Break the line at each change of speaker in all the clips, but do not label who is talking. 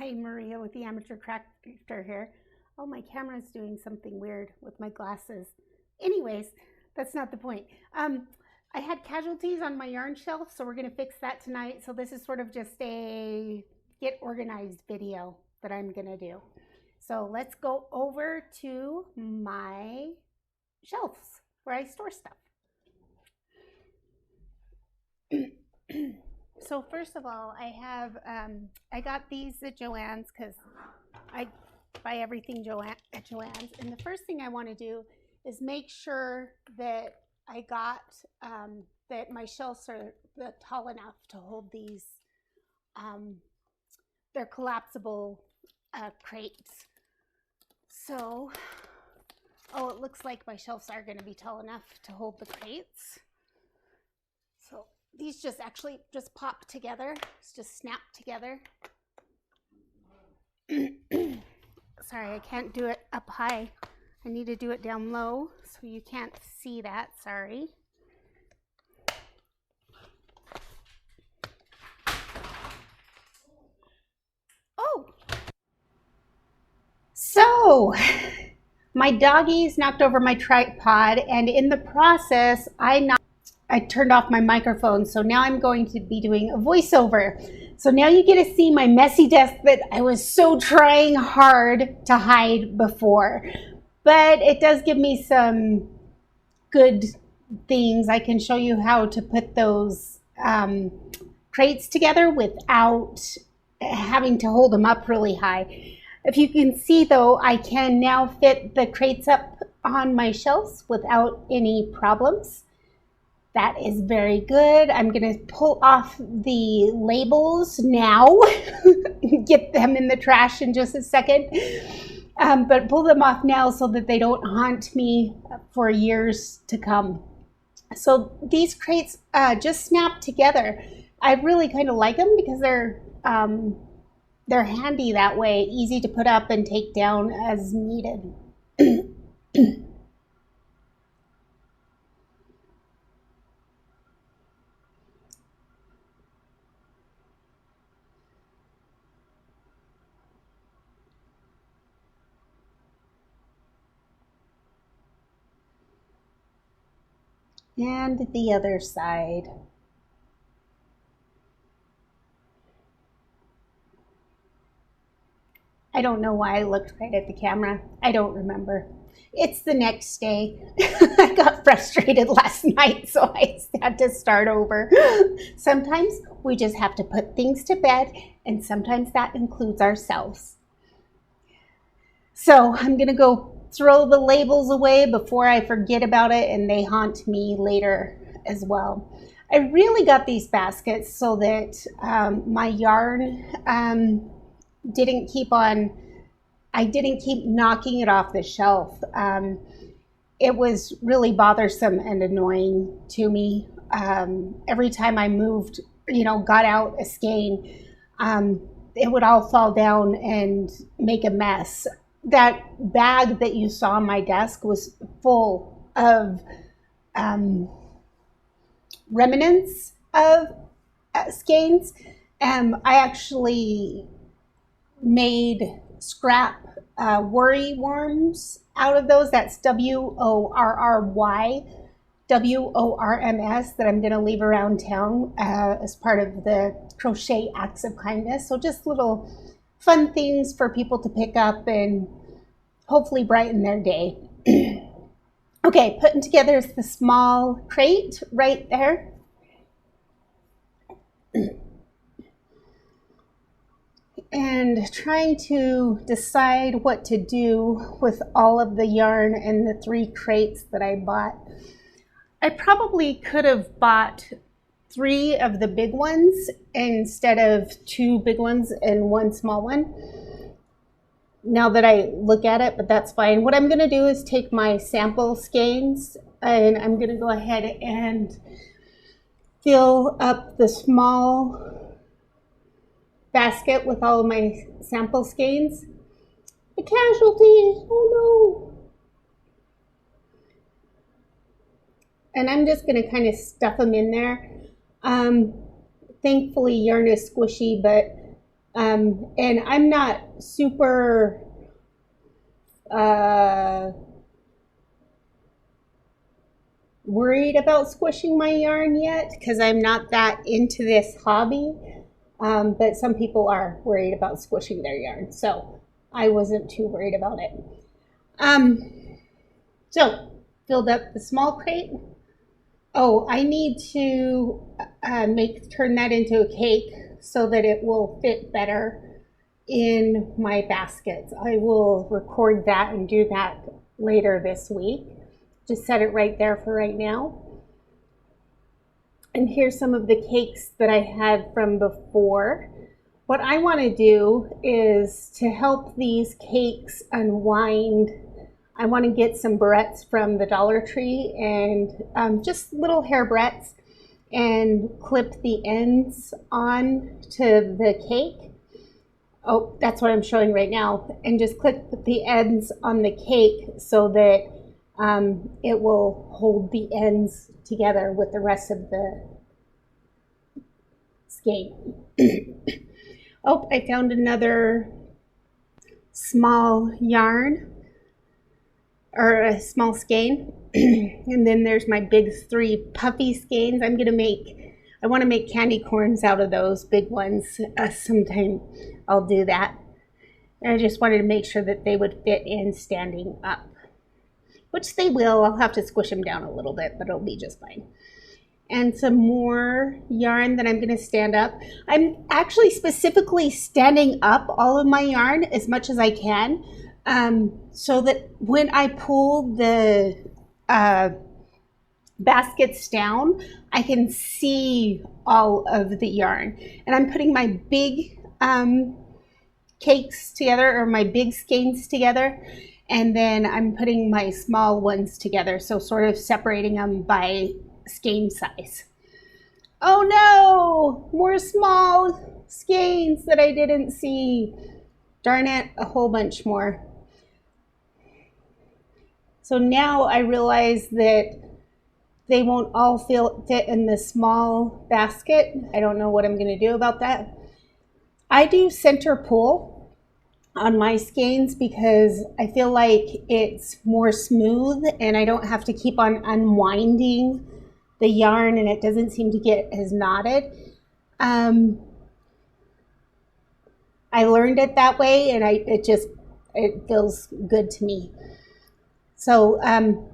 Hi, Maria with the Amateur Crafter here. Oh, my camera's doing something weird with my glasses. Anyways, that's not the point. I had casualties on my yarn shelf, so we're gonna fix that tonight. So this is sort of just a get organized video that I'm gonna do. So let's go over to my shelves where I store stuff. So first of all, I got these at Joann's because I buy everything at Joann's. And the first thing I want to do is make sure that I got that my shelves are tall enough to hold these. They're collapsible crates. So, it looks like my shelves are going to be tall enough to hold the crates. So these just pop together. It's just snap together. Sorry, I can't do it up high. I need to do it down low so you can't see that. Sorry. Oh! So, my doggies knocked over my tripod, and in the process, I turned off my microphone, so now I'm going to be doing a voiceover. So now you get to see my messy desk that I was so trying hard to hide before. But it does give me some good things. I can show you how to put those crates together without having to hold them up really high. If you can see though, I can now fit the crates up on my shelves without any problems. That is very good. I'm going to pull off the labels now, get them in the trash in just a second, but pull them off now so that they don't haunt me for years to come. So these crates just snap together. I really kind of like them because they're handy that way, easy to put up and take down as needed. And the other side. I don't know why I looked right at the camera. I don't remember. It's the next day. I got frustrated last night, so I had to start over. Sometimes we just have to put things to bed, and sometimes that includes ourselves. So I'm going to go throw the labels away before I forget about it and they haunt me later as well. I really got these baskets so that my yarn didn't keep knocking it off the shelf. It was really bothersome and annoying to me. Every time I moved, got out a skein, it would all fall down and make a mess. That bag that you saw on my desk was full of remnants of skeins. I actually made scrap worry worms out of those. That's WORRY-WORMS that I'm going to leave around town as part of the Crochet Acts of Kindness. So just little fun things for people to pick up and hopefully brighten their day. Okay, putting together is the small crate right there. And trying to decide what to do with all of the yarn and the 3 crates that I bought. I probably could have bought 3 of the big ones instead of 2 big ones and 1 small one. Now that I look at it, but that's fine. What I'm going to do is take my sample skeins and I'm going to go ahead and fill up the small basket with all of my sample skeins. A casualty, oh no. And I'm just going to kind of stuff them in there. Thankfully yarn is squishy, but And I'm not super worried about squishing my yarn yet because I'm not that into this hobby. But some people are worried about squishing their yarn, so I wasn't too worried about it. So filled up the small crate. Oh, I need to turn that into a cake so that it will fit better in my baskets. I will record that and do that later this week. Just set it right there for right now. And here's some of the cakes that I had from before. What I want to do is to help these cakes unwind. I want to get some barrettes from the Dollar Tree and just little hair barrettes and clip the ends on to the cake. Oh, that's what I'm showing right now. And just clip the ends on the cake so that it will hold the ends together with the rest of the skein. Oh, I found another small yarn or a small skein. And then there's my big 3 puffy skeins. I want to make candy corns out of those big ones. Sometime I'll do that. And I just wanted to make sure that they would fit in standing up, which they will. I'll have to squish them down a little bit, but it'll be just fine. And some more yarn that I'm going to stand up. I'm actually specifically standing up all of my yarn as much as I can, so that when I pull the baskets down, I can see all of the yarn. And I'm putting my big cakes together, or my big skeins together, and then I'm putting my small ones together, so sort of separating them by skein size. Oh no, more small skeins that I didn't see. Darn it, a whole bunch more. So now I realize that they won't all fit in the small basket. I don't know what I'm going to do about that. I do center pull on my skeins because I feel like it's more smooth and I don't have to keep on unwinding the yarn, and it doesn't seem to get as knotted. I learned it that way, and it feels good to me. So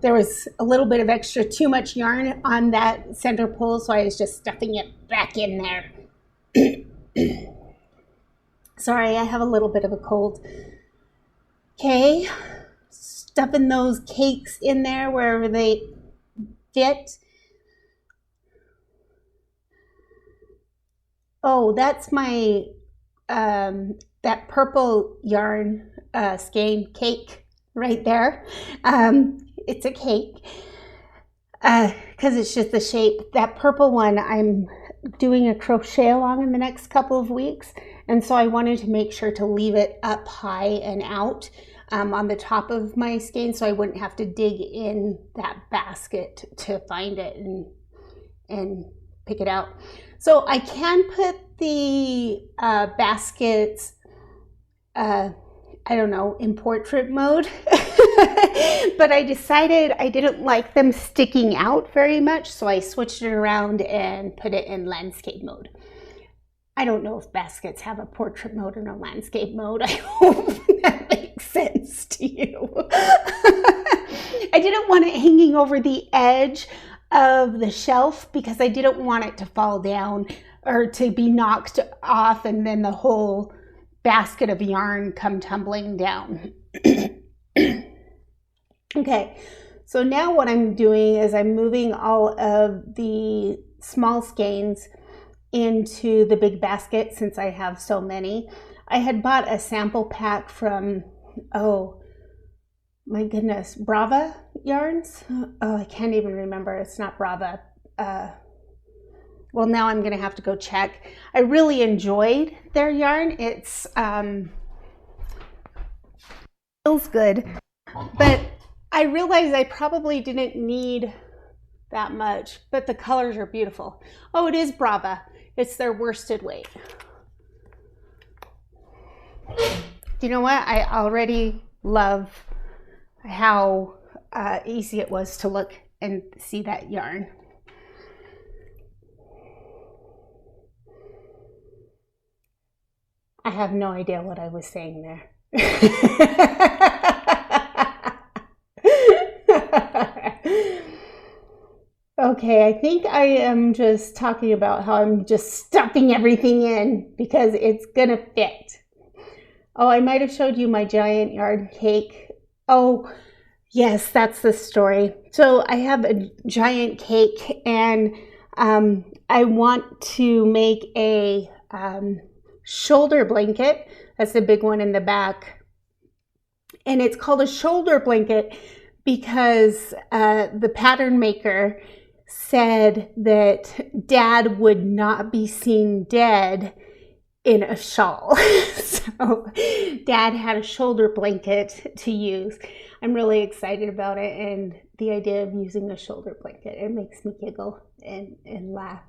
there was a little bit of too much yarn on that center pull, so I was just stuffing it back in there. Sorry, I have a little bit of a cold. Okay, stuffing those cakes in there wherever they fit. Oh, that's my, that purple yarn skein cake right there. It's a cake because it's just the shape. That purple one, I'm doing a crochet along in the next couple of weeks. And so I wanted to make sure to leave it up high and out on the top of my skein so I wouldn't have to dig in that basket to find it and pick it out. So I can put the baskets, I don't know, in portrait mode, but I decided I didn't like them sticking out very much, so I switched it around and put it in landscape mode. I don't know if baskets have a portrait mode and a landscape mode. I hope that makes sense to you. I didn't want it hanging over the edge of the shelf because I didn't want it to fall down or to be knocked off and then the whole basket of yarn come tumbling down. Okay, so now what I'm doing is I'm moving all of the small skeins into the big basket since I have so many. I had bought a sample pack from, oh my goodness, Brava Yarns? Oh, I can't even remember. It's not Brava. Well, now I'm going to have to go check. I really enjoyed their yarn. It's feels good, but I realized I probably didn't need that much, but the colors are beautiful. Oh, it is Brava. It's their worsted weight. You know what? I already love how easy it was to look and see that yarn. I have no idea what I was saying there. Okay, I think I am just talking about how I'm just stuffing everything in because it's gonna fit. Oh, I might have showed you my giant yarn cake. Oh, yes, that's the story. So I have a giant cake and I want to make a shoulder blanket. That's the big one in the back. And it's called a shoulder blanket because the pattern maker said that Dad would not be seen dead in a shawl. So Dad had a shoulder blanket to use. I'm really excited about it, and the idea of using a shoulder blanket, it makes me giggle and laugh.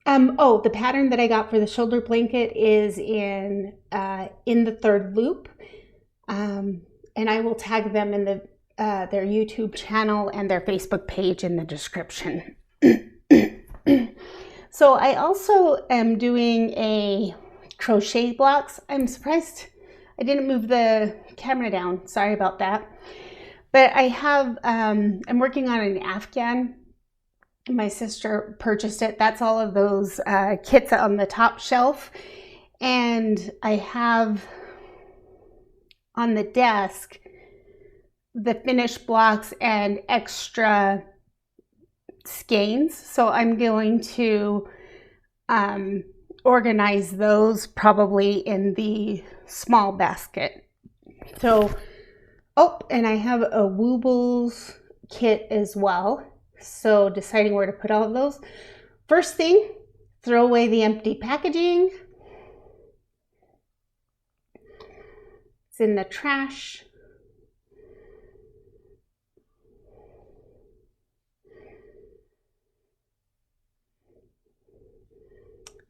Oh, the pattern that I got for the shoulder blanket is in the third loop. And I will tag them in their YouTube channel and their Facebook page in the description. So I also am doing a crochet blocks. I'm surprised I didn't move the camera down. Sorry about that. But I have, I'm working on an Afghan. My sister purchased it. That's all of those kits on the top shelf. And I have on the desk the finished blocks and extra skeins. So I'm going to organize those probably in the small basket. So, oh, and I have a Woobles kit as well. So deciding where to put all of those. First thing, throw away the empty packaging. It's in the trash.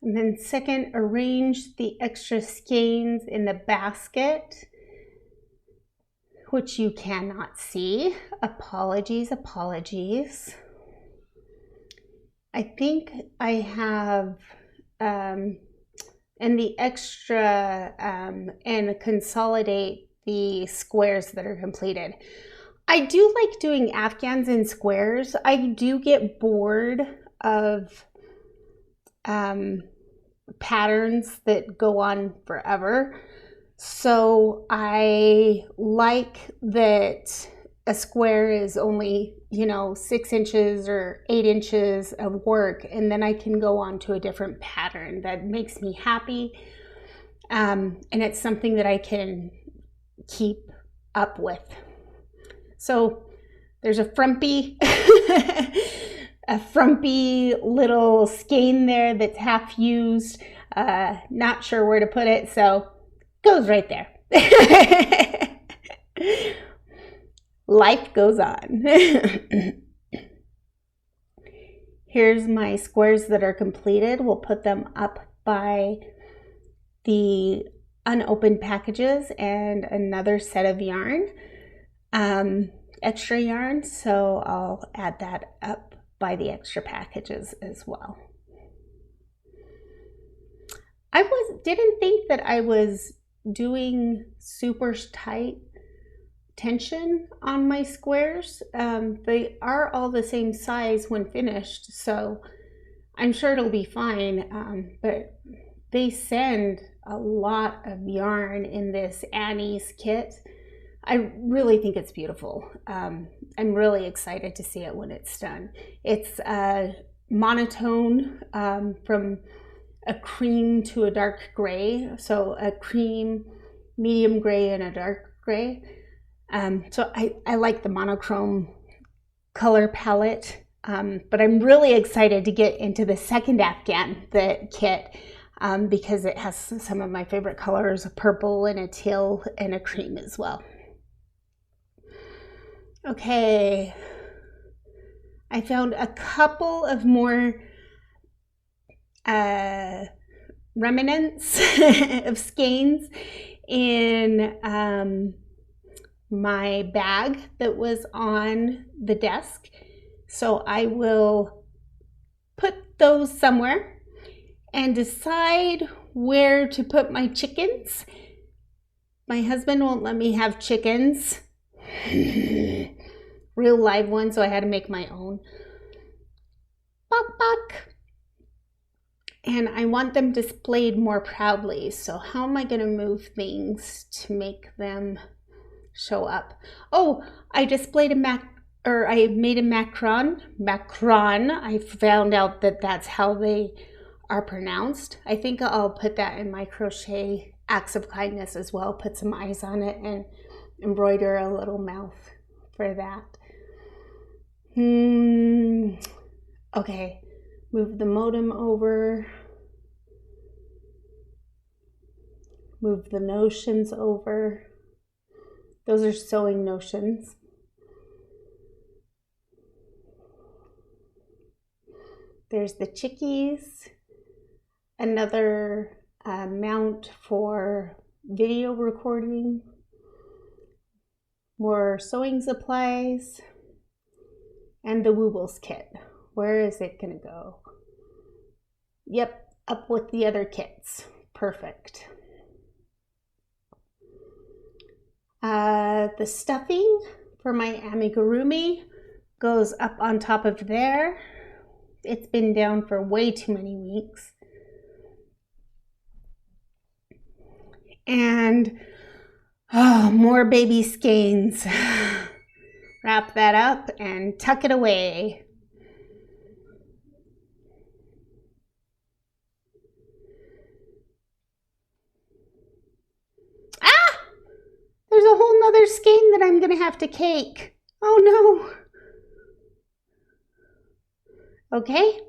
And then second, arrange the extra skeins in the basket, which you cannot see. Apologies. I think I have, and the extra, and consolidate the squares that are completed. I do like doing Afghans in squares. I do get bored of patterns that go on forever. So I like that a square is only, 6 inches or 8 inches of work, and then I can go on to a different pattern that makes me happy. And it's something that I can keep up with. So there's a frumpy little skein there that's half used. Not sure where to put it, so goes right there. Life goes on. Here's my squares that are completed. We'll put them up by the unopened packages and another set of yarn, extra yarn. So I'll add that up by the extra packages as well. I didn't think that I was doing super tight tension on my squares. They are all the same size when finished, so I'm sure it'll be fine. But they send a lot of yarn in this Annie's kit. I really think it's beautiful. I'm really excited to see it when it's done. It's monotone, from a cream to a dark gray. So a cream, medium gray, and a dark gray. So I like the monochrome color palette. But I'm really excited to get into the second Afghan, the kit, because it has some of my favorite colors, a purple and a teal and a cream as well. Okay, I found a couple of more remnants of skeins in my bag that was on the desk. So I will put those somewhere and decide where to put my chickens. My husband won't let me have chickens, real live ones, so I had to make my own. Bok bok. And I want them displayed more proudly. So how am I going to move things to make them show up? Oh, I displayed I made a macron. I found out that that's how they are pronounced. I think I'll put that in my crochet acts of kindness as well. Put some eyes on it and embroider a little mouth for that. Okay, move the modem over. Move the notions over. Those are sewing notions. There's the chickies, another mount for video recording, more sewing supplies, and the Woobles kit. Where is it gonna go? Yep, up with the other kits. Perfect. The stuffing for my amigurumi goes up on top of there. It's been down for way too many weeks. And more baby skeins. Wrap that up and tuck it away. There's a whole nother skein that I'm gonna have to cake. Oh no. Okay.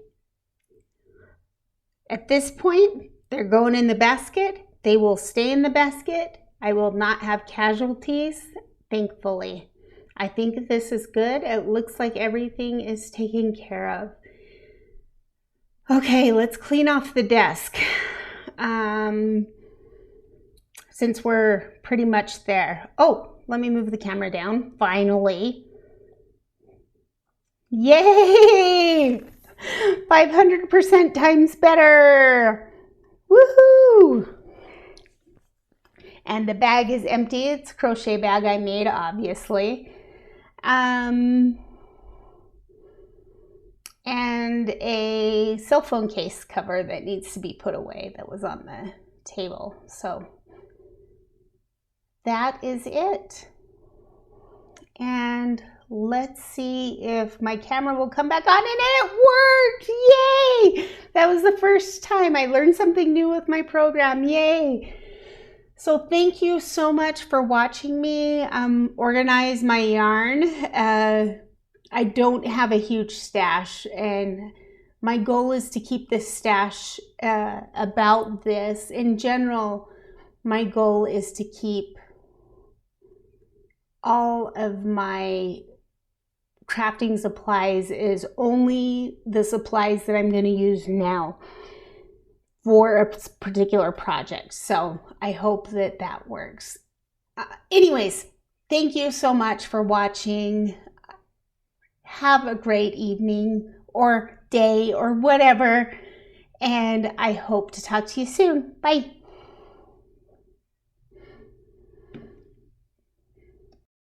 At this point, they're going in the basket. They will stay in the basket. I will not have casualties, thankfully. I think this is good. It looks like everything is taken care of. Okay, let's clean off the desk. Since we're pretty much there. Oh, let me move the camera down, finally. Yay! 500% times better. Woohoo! And the bag is empty. It's a crochet bag I made, obviously. And a cell phone case cover that needs to be put away that was on the table. So that is it. And let's see if my camera will come back on, and it worked! Yay! That was the first time I learned something new with my program. Yay! So thank you so much for watching me organize my yarn. I don't have a huge stash, and my goal is to keep this stash about this. In general, my goal is to keep all of my crafting supplies is only the supplies that I'm going to use now for a particular project. So I hope that that works. Anyways, thank you so much for watching. Have a great evening or day or whatever. And I hope to talk to you soon. Bye.